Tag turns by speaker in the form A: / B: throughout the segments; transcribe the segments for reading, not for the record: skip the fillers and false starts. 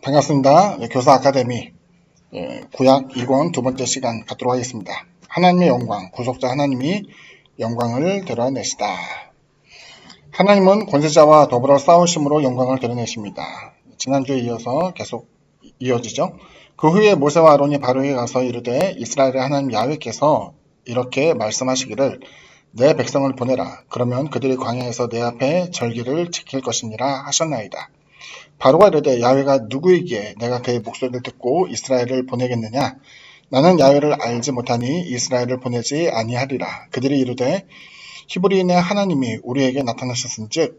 A: 반갑습니다. 교사 아카데미 구약 2권 두 번째 시간 갖도록 하겠습니다. 하나님의 영광, 구속자 하나님이 영광을 드러내시다. 하나님은 권세자와 더불어 싸우심으로 영광을 드러내십니다. 지난주에 이어서 계속 이어지죠. 그 후에 모세와 아론이 바로에게 가서 이르되 이스라엘의 하나님 야훼께서 이렇게 말씀하시기를 내 백성을 보내라. 그러면 그들이 광야에서 내 앞에 절기를 지킬 것이니라 하셨나이다. 바로가 이르되 야훼가 누구이기에 내가 그의 목소리를 듣고 이스라엘을 보내겠느냐? 나는 야훼를 알지 못하니 이스라엘을 보내지 아니하리라. 그들이 이르되 히브리인의 하나님이 우리에게 나타나셨은즉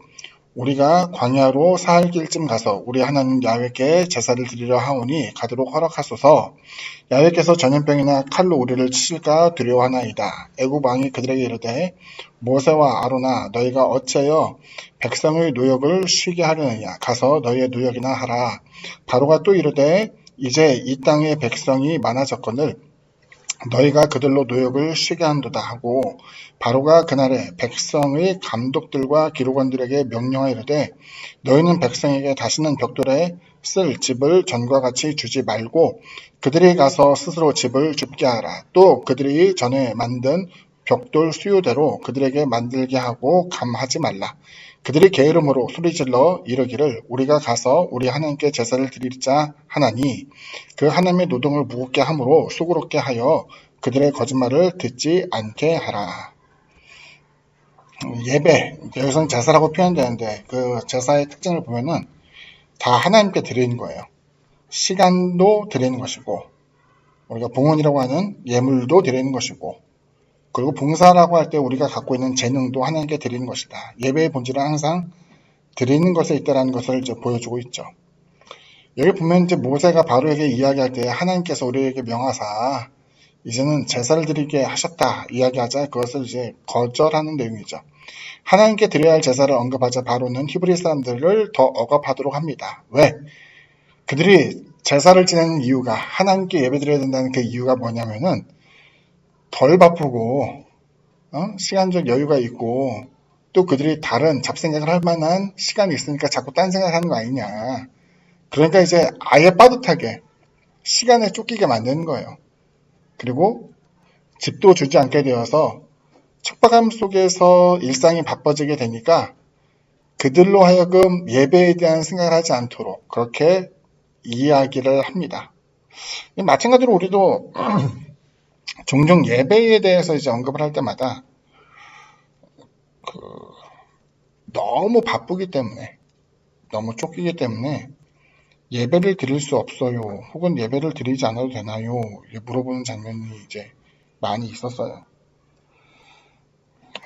A: 우리가 광야로 사흘 길쯤 가서 우리 하나님 야훼께 제사를 드리려 하오니 가도록 허락하소서. 야훼께서 전염병이나 칼로 우리를 치실까 두려워하나이다. 애굽 왕이 그들에게 이르되 모세와 아론아 너희가 어찌하여 백성의 노역을 쉬게 하려느냐. 가서 너희의 노역이나 하라. 바로가 또 이르되 이제 이 땅의 백성이 많아졌거늘 너희가 그들로 노역을 쉬게 한도다 하고 바로가 그날에 백성의 감독들과 기록원들에게 명령하이르되 너희는 백성에게 다시는 벽돌에 쓸 집을 전과 같이 주지 말고 그들이 가서 스스로 집을 줍게 하라. 또 그들이 전에 만든 벽돌 수요대로 그들에게 만들게 하고 감하지 말라. 그들이 게으름으로 소리질러 이르기를 우리가 가서 우리 하나님께 제사를 드리자 하나니 그 하나님의 노동을 무겁게 함으로 수고롭게 하여 그들의 거짓말을 듣지 않게 하라. 예배, 여기서는 제사라고 표현되는데 그 제사의 특징을 보면은 다 하나님께 드리는 거예요. 시간도 드리는 것이고 우리가 봉헌이라고 하는 예물도 드리는 것이고 그리고 봉사라고 할 때 우리가 갖고 있는 재능도 하나님께 드리는 것이다. 예배의 본질은 항상 드리는 것에 있다는 것을 이제 보여주고 있죠. 여기 보면 이제 모세가 바로에게 이야기할 때 하나님께서 우리에게 명하사 이제는 제사를 드리게 하셨다 이야기하자 그것을 이제 거절하는 내용이죠. 하나님께 드려야 할 제사를 언급하자 바로는 히브리 사람들을 더 억압하도록 합니다. 왜? 그들이 제사를 지내는 이유가 하나님께 예배드려야 된다는 그 이유가 뭐냐면은 덜 바쁘고 시간적 여유가 있고 또 그들이 다른 잡생각을 할 만한 시간이 있으니까 자꾸 딴 생각하는 거 아니냐. 그러니까 이제 아예 빠듯하게 시간에 쫓기게 만드는 거예요. 그리고 집도 주지 않게 되어서 척박함 속에서 일상이 바빠지게 되니까 그들로 하여금 예배에 대한 생각을 하지 않도록 그렇게 이야기를 합니다. 마찬가지로 우리도 종종 예배에 대해서 이제 언급을 할 때마다 너무 바쁘기 때문에 너무 쫓기기 때문에 예배를 드릴 수 없어요. 혹은 예배를 드리지 않아도 되나요? 물어보는 장면이 이제 많이 있었어요.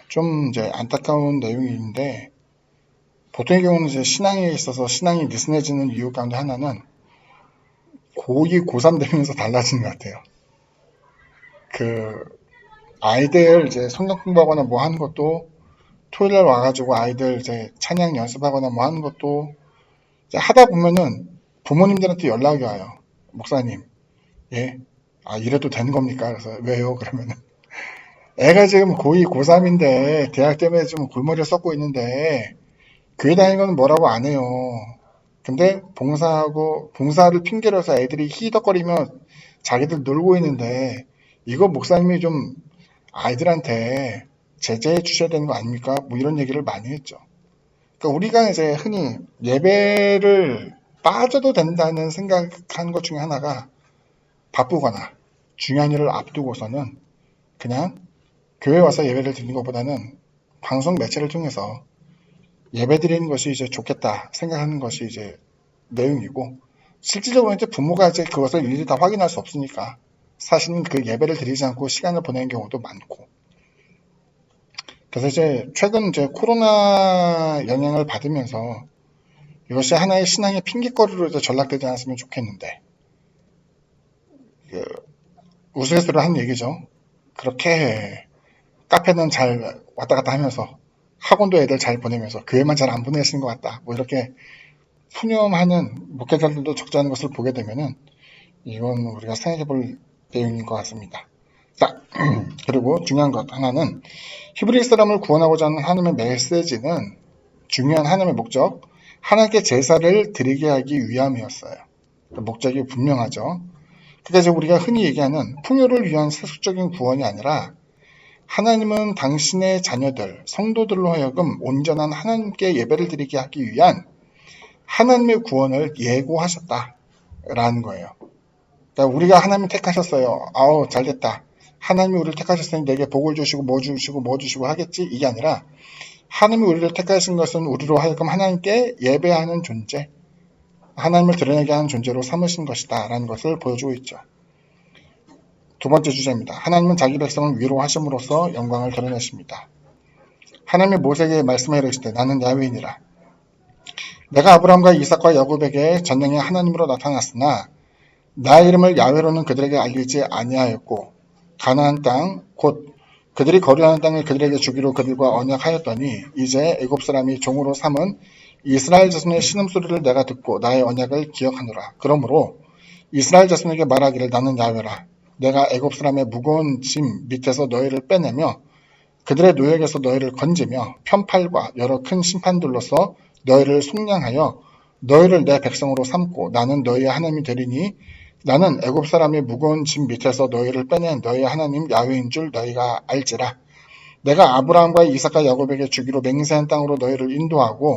A: 좀 이제 안타까운 내용인데 보통의 경우는 이제 신앙에 있어서 신앙이 느슨해지는 이유 가운데 하나는 고2, 고3 되면서 달라지는 것 같아요. 아이들 이제 성경 공부하거나 뭐 하는 것도 토요일날 와가지고 아이들 이제 찬양 연습하거나 뭐 하는 것도 이제 하다 보면은 부모님들한테 연락이 와요. 목사님, 예, 이래도 되는 겁니까? 그래서 왜요? 그러면은 애가 지금 고2, 고3인데 대학 때문에 좀 골머리를 썩고 있는데 교회 다니는 건 뭐라고 안 해요. 근데 봉사를 핑계로 해서 애들이 히덕거리며 자기들 놀고 있는데 이거 목사님이 좀 아이들한테 제재해 주셔야 되는 거 아닙니까? 뭐 이런 얘기를 많이 했죠. 그러니까 우리가 이제 흔히 예배를 빠져도 된다는 생각하는 것 중에 하나가 바쁘거나 중요한 일을 앞두고서는 그냥 교회 와서 예배를 드리는 것보다는 방송 매체를 통해서 예배 드리는 것이 이제 좋겠다 생각하는 것이 이제 내용이고 실질적으로 이제 부모가 이제 그것을 일일이 다 확인할 수 없으니까 사실은 그 예배를 드리지 않고 시간을 보내는 경우도 많고 그래서 이제 최근 이제 코로나 영향을 받으면서 이것이 하나의 신앙의 핑계거리로 전락되지 않았으면 좋겠는데 우스갯소리로 하는 얘기죠. 그렇게 카페는 잘 왔다 갔다 하면서 학원도 애들 잘 보내면서 교회만 잘 안 보내시는 것 같다. 뭐 이렇게 푸념하는 목회자들도 적지 않은 것을 보게 되면은 이건 우리가 생각해 볼 내용인 것 같습니다. 자, 그리고 중요한 것 하나는 히브리 사람을 구원하고자 하는 하나님의 메시지는 중요한 하나님의 목적, 하나님께 제사를 드리게 하기 위함이었어요. 목적이 분명하죠. 그러니까 이제 우리가 흔히 얘기하는 풍요를 위한 세속적인 구원이 아니라 하나님은 당신의 자녀들, 성도들로 하여금 온전한 하나님께 예배를 드리게 하기 위한 하나님의 구원을 예고하셨다라는 거예요. 그러니까 우리가 하나님 택하셨어요. 아우 잘됐다. 하나님이 우리를 택하셨으니 내게 복을 주시고 뭐 주시고 뭐 주시고 하겠지. 이게 아니라 하나님이 우리를 택하신 것은 우리로 하여금 하나님께 예배하는 존재, 하나님을 드러내게 하는 존재로 삼으신 것이다 라는 것을 보여주고 있죠. 두 번째 주제입니다. 하나님은 자기 백성을 위로하심으로써 영광을 드러내십니다. 하나님이 모세에게 말씀해 이르시되 나는 야훼이니라. 내가 아브라함과 이삭과 야곱에게 전능의 하나님으로 나타났으나 나의 이름을 야훼로는 그들에게 알리지 아니하였고 가나안 땅 곧 그들이 거류하는 땅을 그들에게 주기로 그들과 언약하였더니 이제 애굽 사람이 종으로 삼은 이스라엘 자손의 신음소리를 내가 듣고 나의 언약을 기억하노라. 그러므로 이스라엘 자손에게 말하기를 나는 야훼라. 내가 애굽 사람의 무거운 짐 밑에서 너희를 빼내며 그들의 노역에서 너희를 건지며 편팔과 여러 큰 심판들로서 너희를 속량하여 너희를 내 백성으로 삼고 나는 너희의 하나님이 되리니 나는 애굽 사람의 무거운 짐 밑에서 너희를 빼낸 너희의 하나님 야훼인 줄 너희가 알지라. 내가 아브라함과 이삭과 야곱에게 주기로 맹세한 땅으로 너희를 인도하고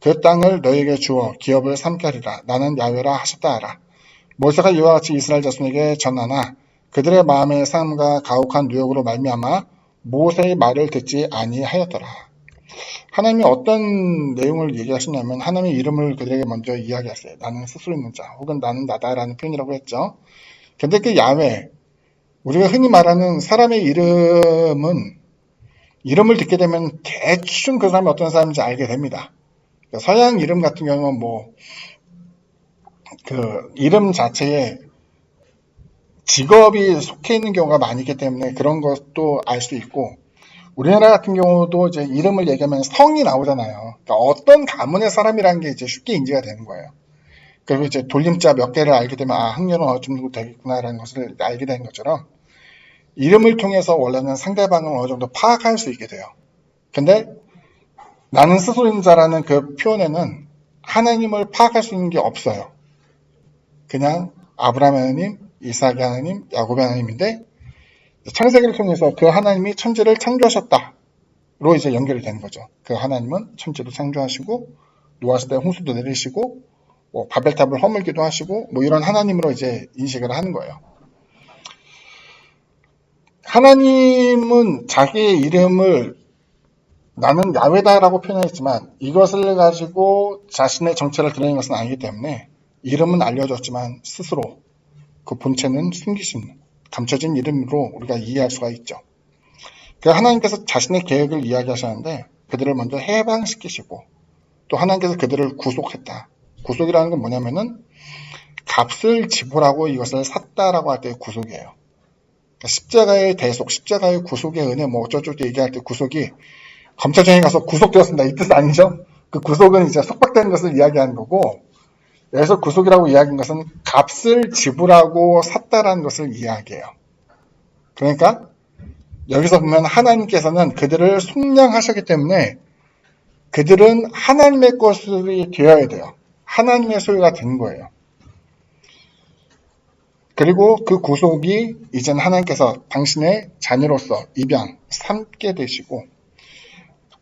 A: 그 땅을 너희에게 주어 기업을 삼게 하리라. 나는 야훼라 하셨다 하라. 모세가 이와 같이 이스라엘 자손에게 전하나 그들의 마음의 삶과 가혹한 누욕으로 말미암아 모세의 말을 듣지 아니하였더라. 하나님이 어떤 내용을 얘기하시냐면 하나님의 이름을 그들에게 먼저 이야기하세요. 나는 스스로 있는 자 혹은 나는 나다라는 표현이라고 했죠. 근데 그 야훼, 우리가 흔히 말하는 사람의 이름을 듣게 되면 대충 그 사람이 어떤 사람인지 알게 됩니다. 서양 이름 같은 경우는 그 이름 자체에 직업이 속해 있는 경우가 많이 있기 때문에 그런 것도 알 수 있고, 우리나라 같은 경우도 이제 이름을 얘기하면 성이 나오잖아요. 그러니까 어떤 가문의 사람이라는 게 이제 쉽게 인지가 되는 거예요. 그리고 이제 돌림자 몇 개를 알게 되면 학년은 어느 정도 되겠구나라는 것을 알게 되는 것처럼 이름을 통해서 원래는 상대방을 어느 정도 파악할 수 있게 돼요. 근데 나는 스스로 있는 자라는 그 표현에는 하나님을 파악할 수 있는 게 없어요. 그냥 아브라함 하나님, 이삭의 하나님, 야곱의 하나님인데 창세기를 통해서 그 하나님이 천지를 창조하셨다로 이제 연결이 되는 거죠. 그 하나님은 천지도 창조하시고 노아 시대 홍수도 내리시고 바벨탑을 허물기도 하시고 이런 하나님으로 이제 인식을 하는 거예요. 하나님은 자기의 이름을 나는 야훼다라고 표현했지만 이것을 가지고 자신의 정체를 드러내는 것은 아니기 때문에 이름은 알려줬지만 스스로 그 본체는 숨기신 감춰진 이름으로 우리가 이해할 수가 있죠. 그 하나님께서 자신의 계획을 이야기하셨는데 그들을 먼저 해방시키시고 또 하나님께서 그들을 구속했다. 구속이라는 건 뭐냐면은 값을 지불하고 이것을 샀다라고 할 때의 구속이에요. 그러니까 십자가의 대속, 십자가의 구속의 은혜 어쩌고저쩌고 얘기할 때 구속이 검찰청에 가서 구속되었습니다. 이 뜻 아니죠? 그 구속은 이제 속박되는 것을 이야기하는 거고, 여기서 구속이라고 이야기한 것은 값을 지불하고 샀다라는 것을 이야기해요. 그러니까 여기서 보면 하나님께서는 그들을 속량하셨기 때문에 그들은 하나님의 것이 되어야 돼요. 하나님의 소유가 된 거예요. 그리고 그 구속이 이제는 하나님께서 당신의 자녀로서 입양, 삼게 되시고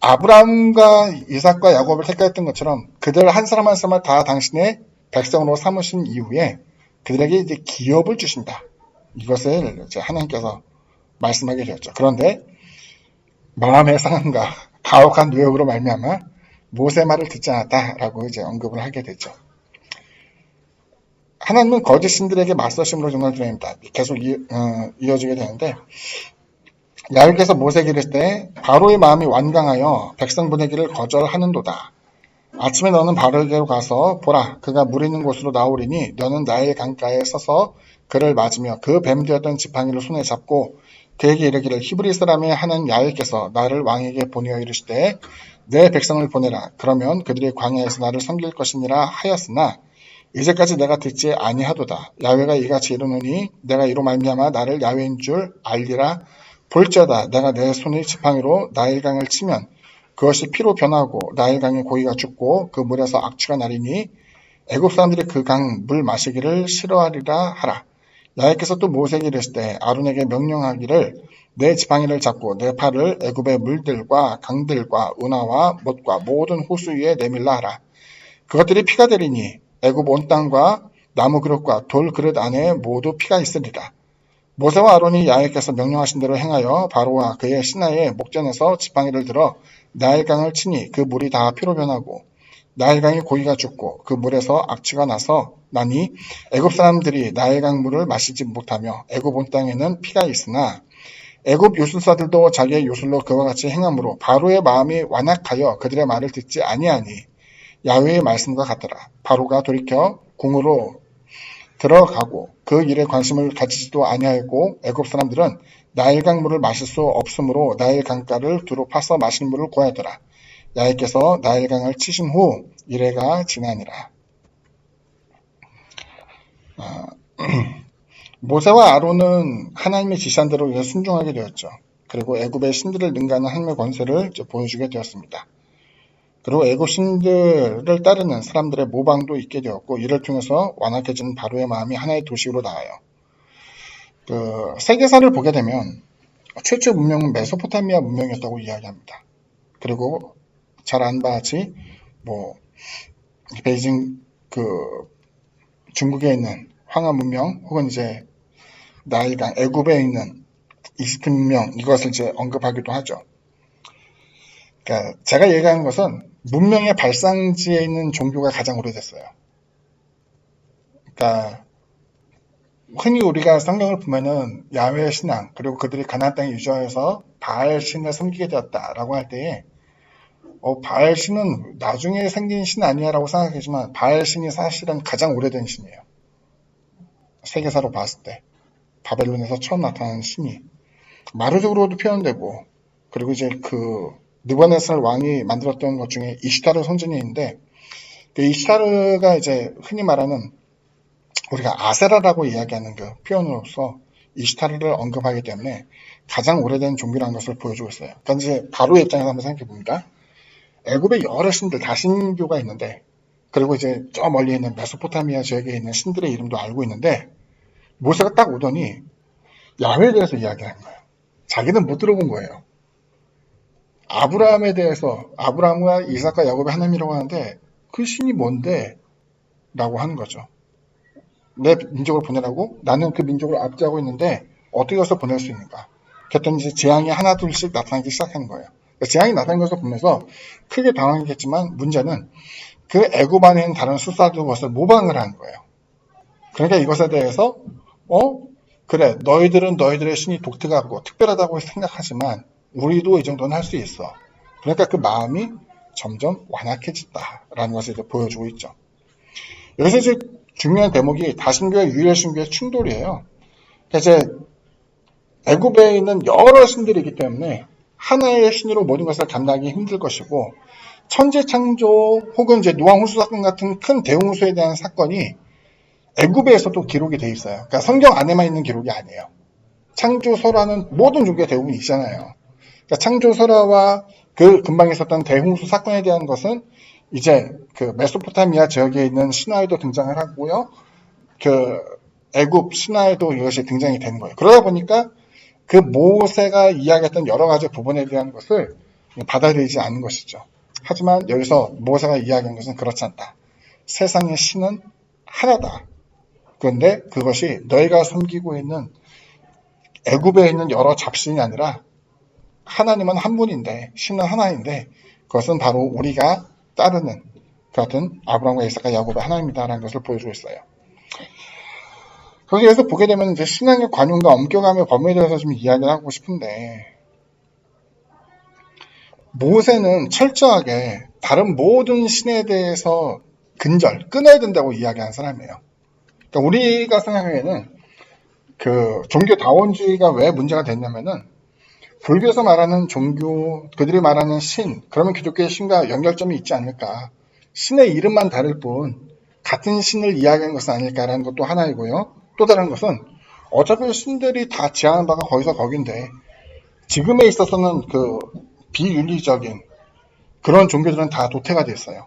A: 아브라함과 이삭과 야곱을 택하였던 것처럼 그들 한 사람 한 사람을 다 당신의 백성으로 삼으신 이후에 그들에게 이제 기업을 주신다. 이것을 이제 하나님께서 말씀하게 되었죠. 그런데 마음의 상함과 가혹한 누욕으로 말미암아 모세 말을 듣지 않았다라고 이제 언급을 하게 되죠. 하나님은 거짓 신들에게 맞서심으로 정말 드립니다. 계속 이어지게 되는데 야훼께서 모세에게 이르실 때 바로의 마음이 완강하여 백성 보내기를 거절하는도다. 아침에 너는 바로에게로 가서 보라 그가 물 있는 곳으로 나오리니 너는 나일 강가에 서서 그를 맞으며 그 뱀되었던 지팡이를 손에 잡고 그에게 이르기를 히브리 사람의 하나님 야훼께서 나를 왕에게 보내어 이르시되 내 백성을 보내라. 그러면 그들이 광야에서 나를 섬길 것이니라 하였으나 이제까지 내가 듣지 아니하도다. 야훼가 이같이 이르노니 내가 이로 말미암아 나를 야훼인 줄 알리라. 볼지어다 내가 내 손의 지팡이로 나일강을 치면 그것이 피로 변하고 나일강의 고기가 죽고 그 물에서 악취가 나리니 애굽 사람들이 그 강 물 마시기를 싫어하리라 하라. 야훼께서 또 모세에게 이르시되 아론에게 명령하기를 내 지팡이를 잡고 내 팔을 애굽의 물들과 강들과 운하와 못과 모든 호수 위에 내밀라 하라. 그것들이 피가 되리니 애굽 온 땅과 나무 그릇과 돌 그릇 안에 모두 피가 있으리라. 모세와 아론이 야훼께서 명령하신 대로 행하여 바로와 그의 신하의 목전에서 지팡이를 들어 나일강을 치니 그 물이 다 피로 변하고 나일강의 고기가 죽고 그 물에서 악취가 나니 애굽 사람들이 나일강 물을 마시지 못하며 애굽 온 땅에는 피가 있으나 애굽 요술사들도 자기의 요술로 그와 같이 행함으로 바로의 마음이 완악하여 그들의 말을 듣지 아니하니 야훼의 말씀과 같더라. 바로가 돌이켜 궁으로 들어가고 그 일에 관심을 가지지도 아니하고 애굽 사람들은 나일강 물을 마실 수 없으므로 나일 강가를 두루 파서 마실 물을 구하더라. 야훼께서 나일강을 치신 후 이래가 지나니라. 모세와 아론은 하나님의 지시한 대로 순종하게 되었죠. 그리고 애굽의 신들을 능가하는 하나님의 권세를 보여주게 되었습니다. 그리고 애굽 신들을 따르는 사람들의 모방도 있게 되었고 이를 통해서 완악해진 바로의 마음이 하나의 도식으로 나와요. 세계사를 보게 되면 최초 문명은 메소포타미아 문명이었다고 이야기합니다. 그리고 잘 아는 바와 같이 베이징 중국에 있는 황하 문명 혹은 이제 나일강 애굽에 있는 이집트 문명 이것을 이제 언급하기도 하죠. 그러니까 제가 얘기하는 것은 문명의 발상지에 있는 종교가 가장 오래됐어요. 그러니까 흔히 우리가 성경을 보면은 야훼 신앙 그리고 그들이 가나안 땅에 유저해서 바알 신을 섬기게 되었다라고 할 때에 바알 신은 나중에 생긴 신 아니야라고 생각하지만 바알 신이 사실은 가장 오래된 신이에요. 세계사로 봤을 때 바벨론에서 처음 나타난 신이 마루적으로도 표현되고 그리고 이제 느부갓네살 왕이 만들었던 것 중에 이슈타르 성전이 있는데 그 이슈타르가 이제 흔히 말하는 우리가 아세라라고 이야기하는 그 표현으로서 이슈타르를 언급하기 때문에 가장 오래된 종교라는 것을 보여주고 있어요. 그러니까 이제 바로의 입장에서 한번 생각해 봅니다. 애굽에 여러 신들 다신교가 있는데 그리고 이제 저 멀리 있는 메소포타미아 지역에 있는 신들의 이름도 알고 있는데 모세가 딱 오더니 야훼에 대해서 이야기하는 거예요. 자기는 못 들어본 거예요. 아브라함에 대해서 아브라함과 이삭과 야곱의 하나님이라고 하는데 그 신이 뭔데? 라고 하는 거죠. 내 민족을 보내라고? 나는 그 민족을 압제하고 있는데 어떻게 해서 보낼 수 있는가? 그랬더니 이제 재앙이 하나 둘씩 나타나기 시작하는 거예요. 재앙이 나타나는 것을 보면서 크게 당황했겠지만 문제는 그 애굽 안에 있는 다른 술사들 것을 모방을 하는 거예요. 그러니까 이것에 대해서 그래 너희들은 너희들의 신이 독특하고 특별하다고 생각하지만 우리도 이 정도는 할 수 있어. 그러니까 그 마음이 점점 완악해졌다라는 것을 이제 보여주고 있죠. 여기서 이제 중요한 대목이 다신교와 유일신교의 충돌이에요. 그러니까 이제 애굽에 있는 여러 신들이기 때문에 하나의 신으로 모든 것을 감당하기 힘들 것이고 천지창조 혹은 이제 노아홍수 사건 같은 큰 대홍수에 대한 사건이 애굽에서도 기록이 돼 있어요. 그러니까 성경 안에만 있는 기록이 아니에요. 창조설화는 모든 종교에 대부분 있잖아요. 그러니까 창조설화와 그 근방에 있었던 대홍수 사건에 대한 것은 이제 그 메소포타미아 지역에 있는 신화에도 등장을 하고요. 애굽 신화에도 이것이 등장이 되는 거예요. 그러다 보니까 그 모세가 이야기했던 여러 가지 부분에 대한 것을 받아들이지 않는 것이죠. 하지만 여기서 모세가 이야기한 것은 그렇지 않다. 세상의 신은 하나다. 그런데 그것이 너희가 섬기고 있는 애굽에 있는 여러 잡신이 아니라 하나님은 한 분인데 신은 하나인데 그것은 바로 우리가 따르는 그 같은 아브라함과 이삭과 야곱의 하나님이다라는 것을 보여주고 있어요. 그래서 보게 되면 이제 신앙의 관용과 엄격함의 범위에 대해서 좀 이야기를 하고 싶은데 모세는 철저하게 다른 모든 신에 대해서 끊어야 된다고 이야기하는 사람이에요. 그러니까 우리가 생각하기에는 종교다원주의가 왜 문제가 됐냐면은 불교에서 말하는 종교, 그들이 말하는 신, 그러면 기독교의 신과 연결점이 있지 않을까. 신의 이름만 다를 뿐 같은 신을 이야기하는 것은 아닐까라는 것도 하나이고요. 또 다른 것은 어차피 신들이 다 지향하는 바가 거기서 거긴데 지금에 있어서는 비윤리적인 그런 종교들은 다 도태가 됐어요.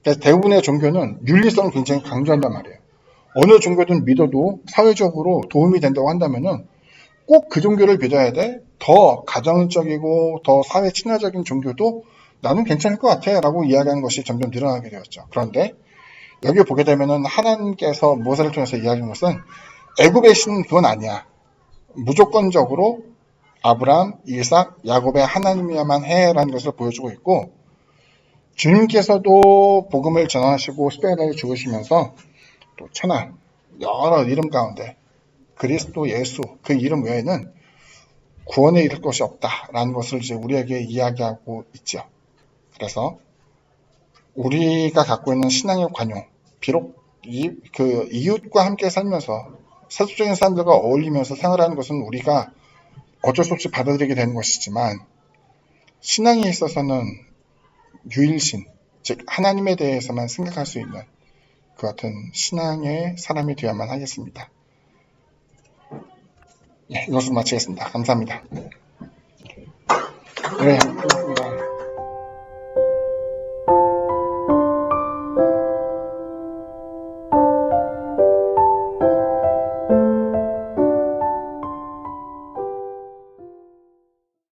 A: 그래서 대부분의 종교는 윤리성을 굉장히 강조한단 말이에요. 어느 종교든 믿어도 사회적으로 도움이 된다고 한다면은 꼭 그 종교를 믿어야 돼. 더 가정적이고 더 사회 친화적인 종교도 나는 괜찮을 것 같아 라고 이야기하는 것이 점점 늘어나게 되었죠. 그런데 여기 보게 되면은 하나님께서 모세를 통해서 이야기한 것은 애굽의 신은 그건 아니야. 무조건적으로 아브라함, 이삭, 야곱의 하나님이야만 해라는 것을 보여주고 있고, 주님께서도 복음을 전하시고 십자가에 죽으시면서 또 천하 여러 이름 가운데 그리스도 예수 그 이름 외에는 구원에 이를 것이 없다라는 것을 이제 우리에게 이야기하고 있죠. 그래서 우리가 갖고 있는 신앙의 관용, 비록 그 이웃과 함께 살면서 세속적인 사람들과 어울리면서 생활하는 것은 우리가 어쩔 수 없이 받아들이게 되는 것이지만, 신앙에 있어서는 유일신, 즉 하나님에 대해서만 생각할 수 있는 그 같은 신앙의 사람이 되어야만 하겠습니다. 네, 이것으로 마치겠습니다. 감사합니다. 네.